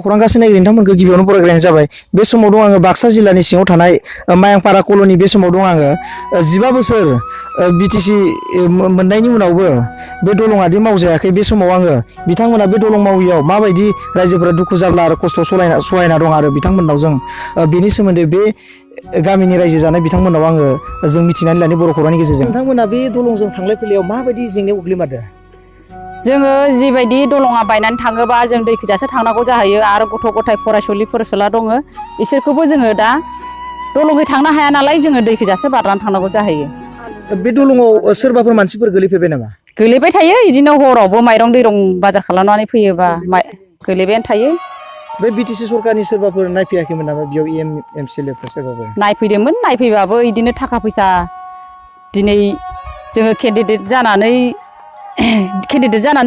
खौरां गासै नागिरनो नोंथांमोनखौ गिबियावनो बरायग्रोनाय जाबाय। बे समाव दं आङो बाक्सा जिल्लानि सिङाव थानाय मायांपारा कल'नि बे समाव दं आङो 15 बोसोर बिटिसि मोननायनि उनावबो बे दलङा दि मावजायाखै बे समाव आङो बिथांमोना बे दलं मावियाव माबायदि रायजोफोरा दुखु जारला आरो खस्थ' सहायना दं आरो बिथांमोननाव जों बेनि सोमोन्दै बे गामिनि रायजो जानाय बिथांमोनाव आङो जों मिथिनानै लानि बर' खौरांनि गेजेरजों। नोंथांमोना बे दलंजों थांलाय फैलायाव माबायदि जेंनायाव गोग्लैमारदों? जोङो जिबायदि दलङा बायनानै थाङोबा जों दैखिजासो थांनांगौ जाहैयो आरो गथ' गथाय फरायसुला दङ बिसोरखौबो जोङो दा दलङै थांनो हाया नालाय जोङो दैखिजासो बारनानै थांनांगौ जाहैयो। बे दलङाव सोरबाफोर मानसिफोर गोलैफैबाय नामा? गोलैबाय थायो बिदिनो हरावबो माइरं दैरं बाजार खालामनानै फैयोबा गोलैबायानो थायो। बे बिटिसि सरकारनि सोरबाफोर नायफैयाखैमोन नामा बेयाव एमसिएलएफोर सोरबाफोर? नायफैदोंमोन, नायफैबाबो बिदिनो थाखा फैसा दिनै जोङो केन्डिडेट जानानै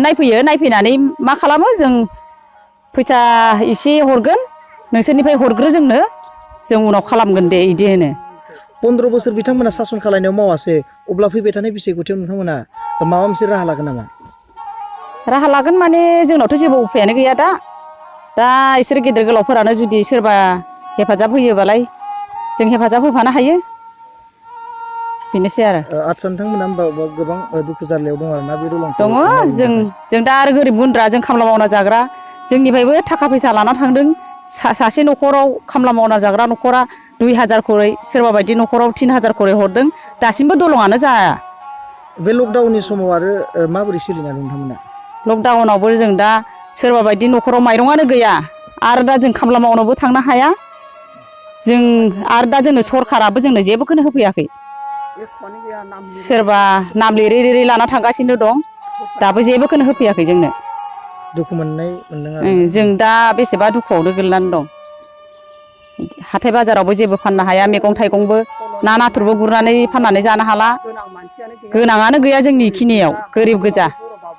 नायफैयो, नायफैनानै मा खालामो जों फैसा एसे हरगोन नोंसोरनिफ्राय हरग्रो जोंनो, जों उनाव खालामगोन दे बिदि होनो। 15 बोसोर बिथांमोना सासन खालायनायाव मावासै, अब्ला फैबाय थानाय बिसायख'थियाव नोंथांमोना माबा मोनसे राहा लागोन नामा? राहा लागोन माने जोंनावथ' जेबो उफायानो गैया दा इसोर गेदेर गोलावफोरानो जुदि सोरबा हेफाजाब होयोबालाय जों हेफाजाब होफानो हायो, बेनोसै आरो। आदसा नोंथांमोना होमबा गोबां दुखु जारलायाव दं आरोना बे दलंखौ दङ जों दा आरो गोरिब गुन्द्रा, जों खामला मावना जाग्रा, जोंनिफ्रायबो थाखा फैसा लाना थांदों। सासे न'खराव खामला मावना जाग्रा न'खरा 2000 खरै, सोरबा बायदि न'खराव 3000 खरै हरदों, दासिमबो दलङानो जाया। बे लकडाउननि समाव आरो माबोरै सोलिना दं नोंथांमोना? लकडाउनावबो जों दा सोरबा बायदि न'खराव माइरंआनो गैया आरो दा जों खामला मावनोबो थांनो हाया। जों आरो दा जोंनो सरखाराबो जोंनो जेबोखौनो होफैयाखै। सोरबा नाम लिरै लाना थांगासिनो दं, दाबो जेबोखौनो होफैयाखै जोंनो। दुखु मोनदों आरोना। जों दा बेसेबा दुखुआवनो गोलैनानै दं। हाथाय बाजारावबो जेबो फाननो हाया, मैगं थाइगंबो ना नाथुरबो गुरनानै फाननानै जानो हाला। गोनाङानो गैया जोंनि खिनियाव, गोरिब गोजा।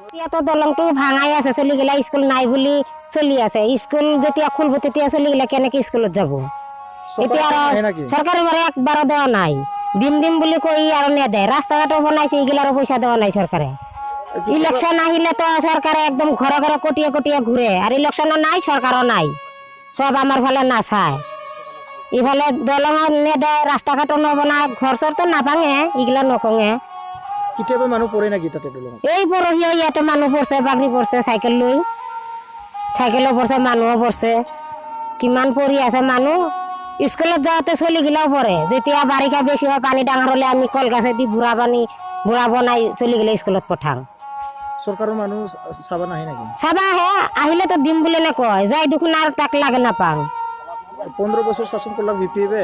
এতিয়াতো দলংটো ভাঙাই আছে, চলি গেলা স্কুল নাই বুলি চলি আছে। স্কুল যেতিয়া খুলব তেতিয়া চলি গেলা কেনেকে স্কুলত যাব? এতিয়া চৰকাৰে বাৰু একবাৰো দেওয়া নাই, দিম বুলি কৈ আৰু নেদে। ৰাস্তা ঘাটো বনাইছে, এইগিলাৰো পইচা দেওয়া নাই চৰকাৰে। ইলেকশন আহিলে তো চৰকাৰে একদম ঘৰে ঘৰে কটিয়ে ঘূৰে, আৰু ইলেকশনো নাই, চৰকাৰো নাই, সব আমাৰ ফালে নাচায়। ইফালে দলঙো নেদে, ৰাস্তা ঘাটো নবনায়, ঘৰ চৰটো নাভাঙে, এইগিলা নকঙে। কেতিয়াবা মানুহ পৰে নাকি তাতে দলঙত? এই পৰহি ইয়াতে মানুহ পৰছে, বাগৰি পৰছে, চাইকেল লৈ, চাইকেলো পৰছে, মানুহো পৰছে, কিমান পৰি আছে মানুহ। স্কুলত যাওঁতে চলি গিলাও পৰে, যেতিয়া বাৰিষা বেছি হয়, পানী ডাঙৰ হলে আমি কলগাছেদি বুঢ়া বনাই চলি গিলা স্কুলত পঠাওঁ। চৰকাৰৰ মানুহ চাবা নাহে নাকি? চাবা আহে, আহিলেতো দিম বুলি নকয়, যাই দেখোন আৰু তাক লাগে নাপাওঁ। 15 বছৰ শাসন করলাম বিপিএফে,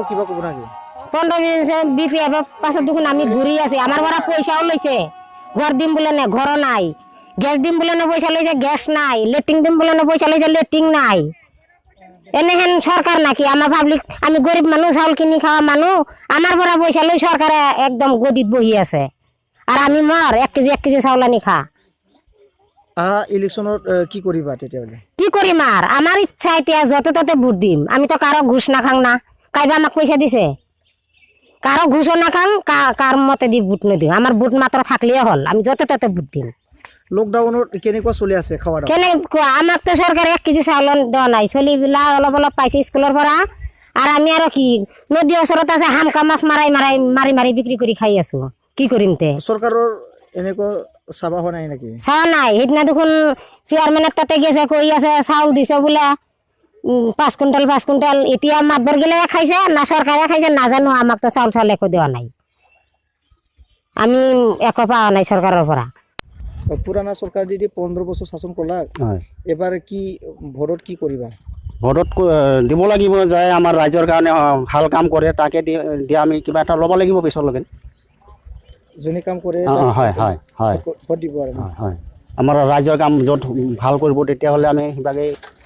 কিবা কব নাকি? 15 বছর বিপিএফ পাছত দেখোন আমি ঘুরি আছি, আমার পৰা পয়সাও লৈছে, ঘর দিম বলে না, ঘরও নাই, গ্যাস দিম বলে না পয়সা লৈছে, গ্যাস নাই, লেট্রিন দিম বলে না পয়সা লৈছে, লেট্রিন নাই। এনেহেন সরকার নাকি? আমার পাবলিক, আমি গরিব মানুষ, চাউল কিনি খাওয়া মানুষ, আমার পৰা পয়সা লৈ সরকারে একদম গদিত বহি আছে, আর আমি মর 1 কেজি চাউল আনি খা। ইলেকশনত কি কৰিবা তেতিয়াহলে? কি কৰিম আর আমার ইচ্ছা, এতিয়া যতে ততে ভোট দিম। আমি তো কারো ঘুষ না খাং না, কাইবা আমাক পয়সা দিছে, কারো ঘুষও না খাং, কার মতে দি ভোট নিদিও। আমার ভোট মাত্র থাকলেই হল, আমি যতে ততে ভোট দিম। লকডাউনত কেনেকুৱা চলি আছে খাওয়া দাওয়া? কেনেকুৱা? আমাক তো সরকারে 1 কেজি চাউল দেওয়া নাই, চলিবিলা অলপ পাইছে স্কুলের পৰা। আর আমি আর কি নদী ওচৰত আছে, হামকা মাছ মাৰি বিক্রি কৰি খাই আছো, কি কৰিম তে? সরকারের এনেকুৱা চাবা হোৱা নাই নাকি? চাওয়া নাই, সেইদিনা দেখোন চেয়ারম্যানের তাতে গেছে, কই আছে চাউল দিছে বোলে 5 কুইন্টাল। এতিয়া মাতবৰ গিলে খাইছে না সরকারে খাইছে নাজানো, আমাক তো চাউল একো দেওয়া নাই, আমি একো পাওয়া নাই সরকারের পৰা। পুরানা সরকার যদি 15 বছর শাসন করলা, এবার কি ভোটত কি কৰিবা? ভোটত দিব লাগিব, যায় আমাৰ ৰাইজৰ কাৰণে ভাল কাম কৰে, তাকে দিয়ে আমি কিবা এটা ল'ব লাগিব পিছলৈকে। যোনে কাম কৰে ভোট দিব আৰু। হয়, আমাৰ ৰাইজৰ কাম য'ত ভাল কৰিব তেতিয়াহ'লে আমি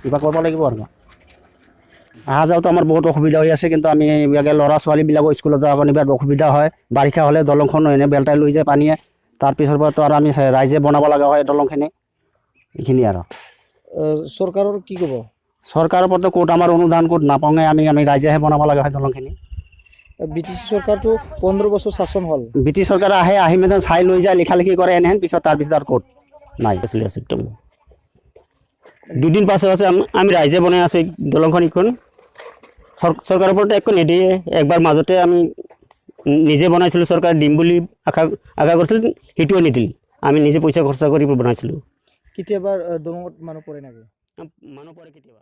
কিবা কৰিব লাগিব আৰু। অহা যাওঁতে আমাৰ বহুত অসুবিধা হৈ আছে, কিন্তু আমি এইবিলাকে ল'ৰা ছোৱালীবিলাকৰ স্কুলত যোৱাৰ কাৰণে বিৰাট অসুবিধা হয়। বাৰিষা হ'লে দলংখন এনে বেলটাই লৈ যায় পানীয়ে, তাৰপিছৰ পৰাতো আৰু আমি ৰাইজে বনাব লগা হয় দলংখিনি, এইখিনি আৰু। চৰকাৰৰ কি ক'ব? চৰকাৰৰ পৰাতো ক'ত আমাৰ অনুদান ক'ত নাপাওঁগে, আমি ৰাইজেহে বনাব লগা হয় দলংখিনি। ব্ৰিটিছ চৰকাৰটো 15 বছৰ শাসন হ'ল, ব্ৰিটিছ চৰকাৰে আহি মানে চাই লৈ যায়, লিখা লিখি কৰে এনেহেন, তাৰপিছত আৰু ক'ত নাই। দুদিন পাছে পাছে আমি ৰাইজে বনাই আছোঁ এই দলংখন ইখন চৰকাৰৰ ওপৰত একো নিদিয়ে একবাৰ মাজতে আমি নিজে বনাইছিলোঁ চৰকাৰে দিম বুলি আশা কৰিছিল সেইটোও নিদিল আমি নিজে পইচা খৰচা কৰি বনাইছিলোঁ কেতিয়াবা দলঙত মানুহ পৰে নেকি মানুহ পৰে কেতিয়াবা